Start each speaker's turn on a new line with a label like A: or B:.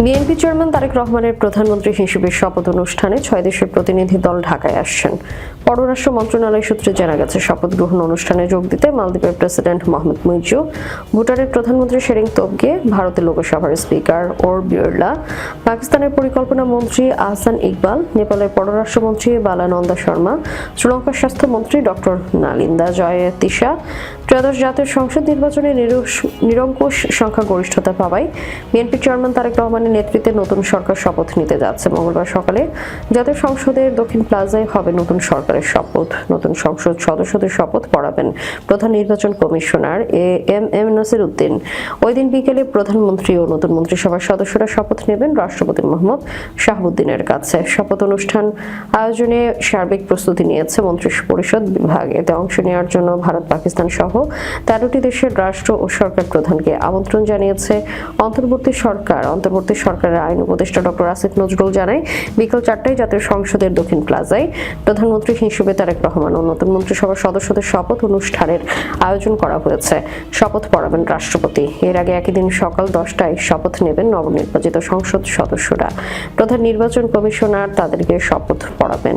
A: BNP chairman Tarique রহমানের প্রধানমন্ত্রী হিসেবে শপথ অনুষ্ঠানে 6 দেশের প্রতিনিধি দল ঢাকায় আসছেন। পররাষ্ট্র মন্ত্রণালয় সূত্রে জানা গেছে, শপথ গ্রহণ অনুষ্ঠানে যোগ দিতে মালদ্বীপের প্রেসিডেন্ট মোহাম্মদ মুইজু, ভুটানের প্রধানমন্ত্রী শেরিং তোবগে, ভারতের লোকসভার স্পিকার ওম বিড়লা, পাকিস্তানের পরিকল্পনা মন্ত্রী আহসান ইকবাল, নেপালের পররাষ্ট্রমন্ত্রী বালানন্দা শর্মা, শ্রীলঙ্কার স্বাস্থ্যমন্ত্রী ডক্টর নালিন্দা জয়তিসা। ত্রয়োদশ জাতীয় সংসদ নির্বাচনে নিরঙ্কুশ সংখ্যাগরিষ্ঠতা পাওয়ায় বিএনপি চেয়ারম্যান তারেক রহমানের নেতৃত্বে নতুন সরকার শপথ নিতে যাচ্ছে। মঙ্গলবার সকালে জাতীয় সংসদের দক্ষিণ প্লাজায় হবে নতুন সরকারের শপথ। নতুন সংসদ সদস্যদের শপথ পড়াবেন প্রধান নির্বাচন কমিশনার এম নাসির উদ্দিন। ওই দিন বিকেলে প্রধানমন্ত্রী ও নতুন মন্ত্রিসভার সদস্যরা শপথ নেবেন রাষ্ট্রপতি মোহাম্মদ শাহাবুদ্দিনের কাছে। শপথ অনুষ্ঠান আয়োজনে সার্বিক প্রস্তুতি নিয়েছে মন্ত্রিপরিষদ বিভাগ। এতে অংশ নেওয়ার জন্য ভারত, পাকিস্তান সহ 13টি দেশের রাষ্ট্র ও সরকার প্রধানকে আমন্ত্রণ জানিয়েছে অন্তর্বর্তী সরকারের আইন উপদেষ্টা ডক্টর আসিফ নজরুল। জানায়, বিকেল 4টায় জাতীয় সংসদের দক্ষিণ প্লাজায় প্রধানমন্ত্রী হিসেবে তারেক রহমান ও নতুন মন্ত্রিসভার সদস্যদের শপথ অনুষ্ঠানের আয়োজন করা হয়েছে। শপথ পড়াবেন রাষ্ট্রপতি। এর আগে একই দিন সকাল 10টায় শপথ নেবেন নবনির্বাচিত সংসদ সদস্যরা। প্রধান নির্বাচন কমিশনার তাদেরকে শপথ পড়াবেন।